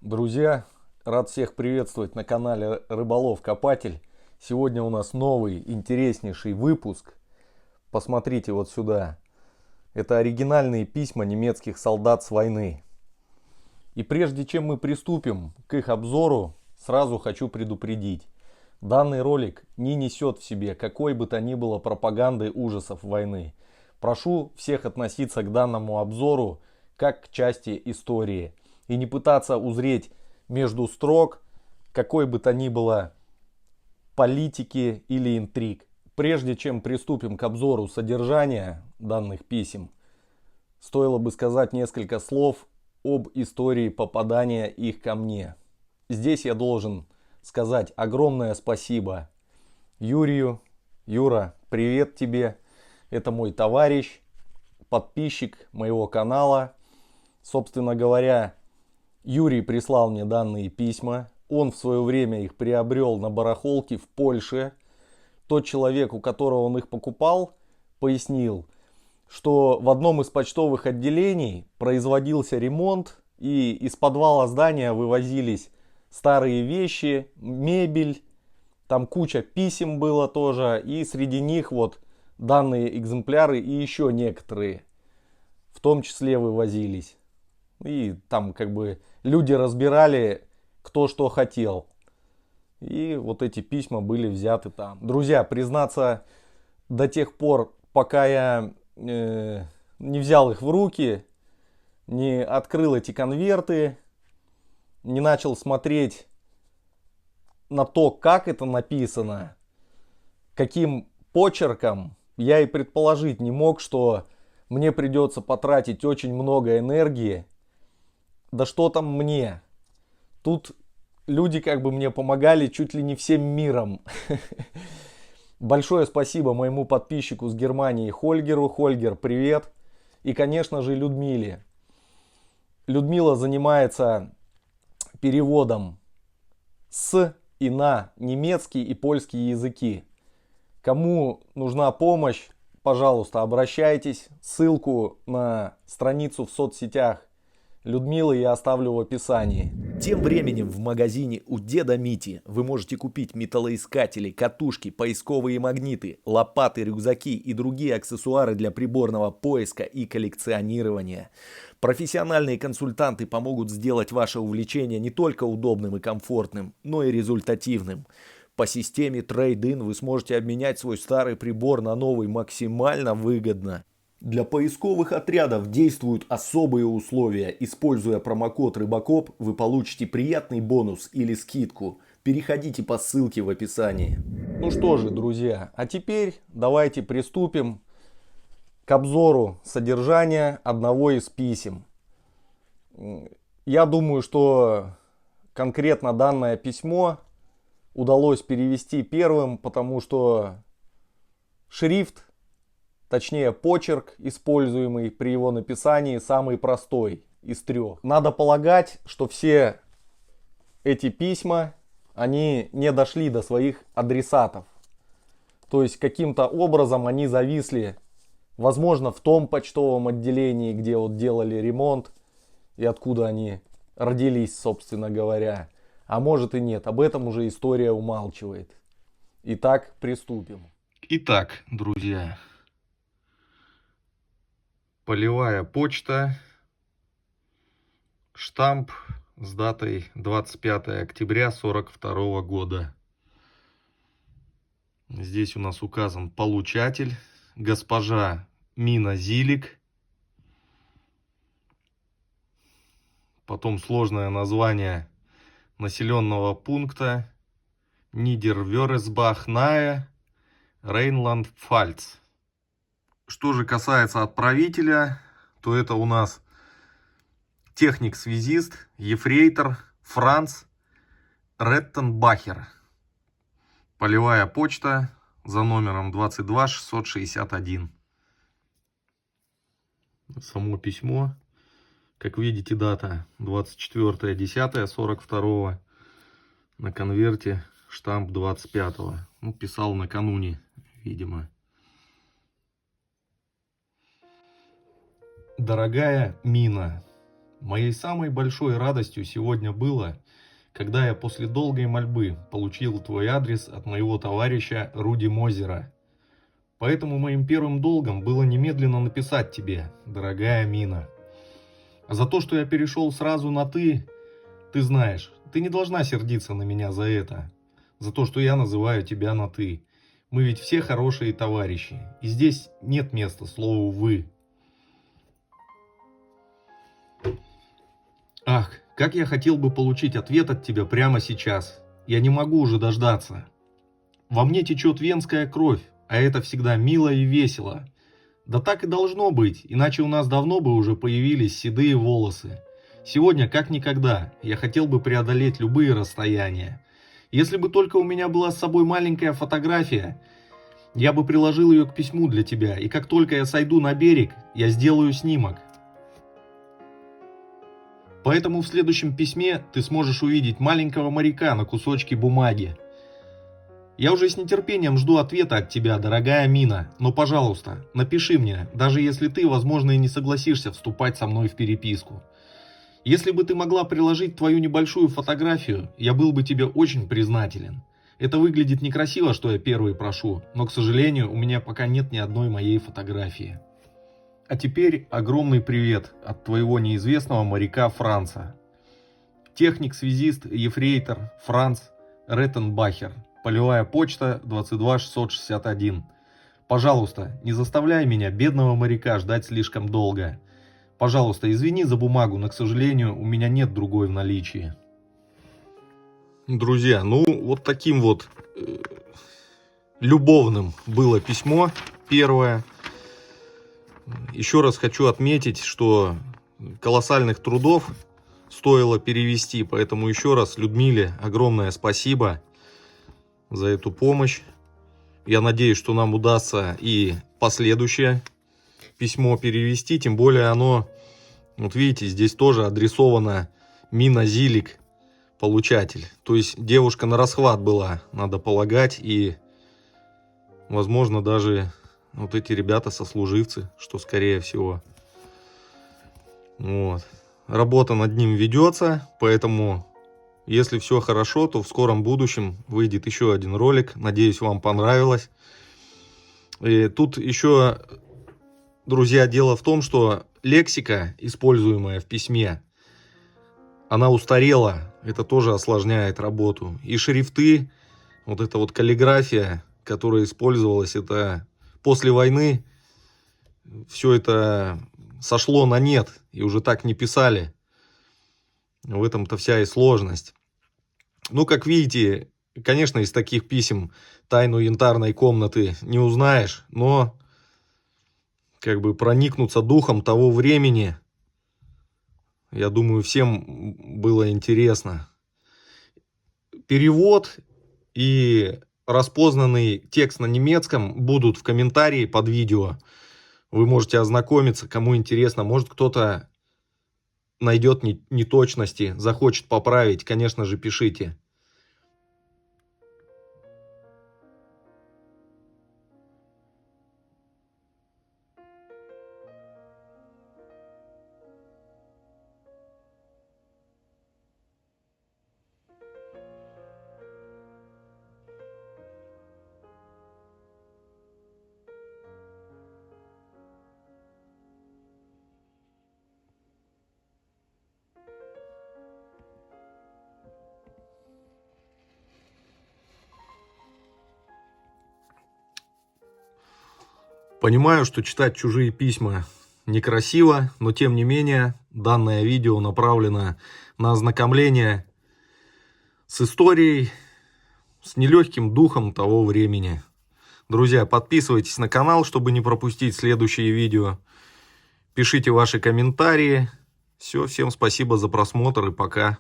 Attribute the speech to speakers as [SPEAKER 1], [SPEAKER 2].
[SPEAKER 1] Друзья, рад всех приветствовать на канале Рыболов-Копатель. Сегодня у нас новый интереснейший выпуск. Посмотрите вот сюда. Это оригинальные письма немецких солдат с войны. И прежде чем мы приступим к их обзору, сразу хочу предупредить. Данный ролик не несет в себе какой бы то ни было пропаганды ужасов войны. Прошу всех относиться к данному обзору как к части истории и не пытаться узреть между строк какой бы то ни было политики или интриг. Прежде чем приступим к обзору содержания данных писем, стоило бы сказать несколько слов об истории попадания их ко мне. Здесь я должен сказать огромное спасибо Юрию. Юра, привет тебе. Это мой товарищ, подписчик моего канала. Собственно говоря, Юрий прислал мне данные письма. Он в свое время их приобрел на барахолке в Польше. Тот человек, у которого он их покупал, пояснил, что в одном из почтовых отделений производился ремонт, и из подвала здания вывозились старые вещи, мебель, там куча писем было тоже, и среди них вот данные экземпляры и еще некоторые в том числе вывозились. И там как бы люди разбирали, кто что хотел. И вот эти письма были взяты там. Друзья, признаться, до тех пор, пока я не взял их в руки, не открыл эти конверты, не начал смотреть на то, как это написано, каким почерком, я и предположить не мог, что мне придется потратить очень много энергии. Да что там мне? Тут люди как бы мне помогали чуть ли не всем миром. Большое спасибо моему подписчику с Германии Хольгеру. Хольгер, привет. И, конечно же, Людмиле. Людмила занимается переводом с и на немецкий и польский языки. Кому нужна помощь, пожалуйста, обращайтесь. Ссылку на страницу в соцсетях Людмилы я оставлю в описании.
[SPEAKER 2] Тем временем в магазине у деда Мити вы можете купить металлоискатели, катушки, поисковые магниты, лопаты, рюкзаки и другие аксессуары для приборного поиска и коллекционирования. Профессиональные консультанты помогут сделать ваше увлечение не только удобным и комфортным, но и результативным. По системе Trade-in вы сможете обменять свой старый прибор на новый максимально выгодно. Для поисковых отрядов действуют особые условия. Используя промокод Рыбакоп, вы получите приятный бонус или скидку. Переходите по ссылке в описании.
[SPEAKER 1] Ну что же, друзья, а теперь давайте приступим к обзору содержания одного из писем. Я думаю, что конкретно данное письмо удалось перевести первым, потому что шрифт, точнее почерк, используемый при его написании, самый простой из трех. Надо полагать, что все эти письма, они не дошли до своих адресатов. То есть каким-то образом они зависли, возможно, в том почтовом отделении, где вот делали ремонт, и откуда они родились, собственно говоря. А может и нет, об этом уже история умалчивает. Итак, приступим.
[SPEAKER 3] Итак, друзья, полевая почта, штамп с датой 25 октября 1942 года. Здесь у нас указан получатель, госпожа Мина Зилик. Потом сложное название населенного пункта Нидервёресбах-Нае, Рейнланд-Пфальц. Что же касается отправителя, то это у нас техник-связист, ефрейтор Франц Реттенбахер. Полевая почта за номером 22661. Само письмо. Как видите, дата 24.10.42. На конверте штамп 25-го. Ну, писал накануне, видимо. Дорогая Мина, Моей самой большой радостью сегодня было, когда я после долгой мольбы получил твой адрес от моего товарища Руди Мозера. Поэтому моим первым долгом было немедленно написать тебе, дорогая Мина. А за то, что я перешел сразу на «ты», ты знаешь, ты не должна сердиться на меня за это. За то, что я называю тебя на «ты». Мы ведь все хорошие товарищи, и здесь нет места слову «вы». Ах, как я хотел бы получить ответ от тебя прямо сейчас. Я не могу уже дождаться. Во мне течет венская кровь, а это всегда мило и весело. Да так и должно быть, иначе у нас давно бы уже появились седые волосы. Сегодня, как никогда, я хотел бы преодолеть любые расстояния. Если бы только у меня была с собой маленькая фотография, я бы приложил ее к письму для тебя, и как только я сойду на берег, я сделаю снимок. Поэтому в следующем письме ты сможешь увидеть маленького моряка на кусочке бумаги. Я уже с нетерпением жду ответа от тебя, дорогая Мина, но, пожалуйста, напиши мне, даже если ты, возможно, и не согласишься вступать со мной в переписку. Если бы ты могла приложить твою небольшую фотографию, я был бы тебе очень признателен. Это выглядит некрасиво, что я первый прошу, но, к сожалению, у меня пока нет ни одной моей фотографии. А теперь огромный привет от твоего неизвестного моряка Франца. Техник-связист, ефрейтор Франц Реттенбахер. Полевая почта 22661. Пожалуйста, не заставляй меня, бедного моряка, ждать слишком долго. Пожалуйста, извини за бумагу, но, к сожалению, у меня нет другой в наличии. Друзья, ну вот таким вот любовным было письмо первое. Еще раз хочу отметить, что колоссальных трудов стоило перевести, поэтому еще раз Людмиле огромное спасибо за эту помощь. Я надеюсь, что нам удастся и последующее письмо перевести, тем более оно, вот видите, здесь тоже адресовано Мина Зилик, получатель. То есть девушка на расхват была, надо полагать, и возможно даже вот эти ребята сослуживцы, что скорее всего. Вот. Работа над ним ведется, поэтому если все хорошо, то в скором будущем выйдет еще один ролик. Надеюсь, вам понравилось. И тут еще, друзья, дело в том, что лексика, используемая в письме, она устарела. Это тоже осложняет работу. И шрифты, вот эта вот каллиграфия, которая использовалась, это после войны все это сошло на нет. И уже так не писали. В этом-то вся и сложность. Ну, как видите, конечно, из таких писем тайну янтарной комнаты не узнаешь, но как бы проникнуться духом того времени, я думаю, всем было интересно. Перевод и распознанный текст на немецком будут в комментарии под видео. Вы можете ознакомиться, кому интересно. Может, кто-то найдет неточности, захочет поправить, конечно же, пишите. Понимаю, что читать чужие письма некрасиво, но тем не менее данное видео направлено на ознакомление с историей, с нелегким духом того времени. Друзья, подписывайтесь на канал, чтобы не пропустить следующие видео. Пишите ваши комментарии. Все, всем спасибо за просмотр и пока.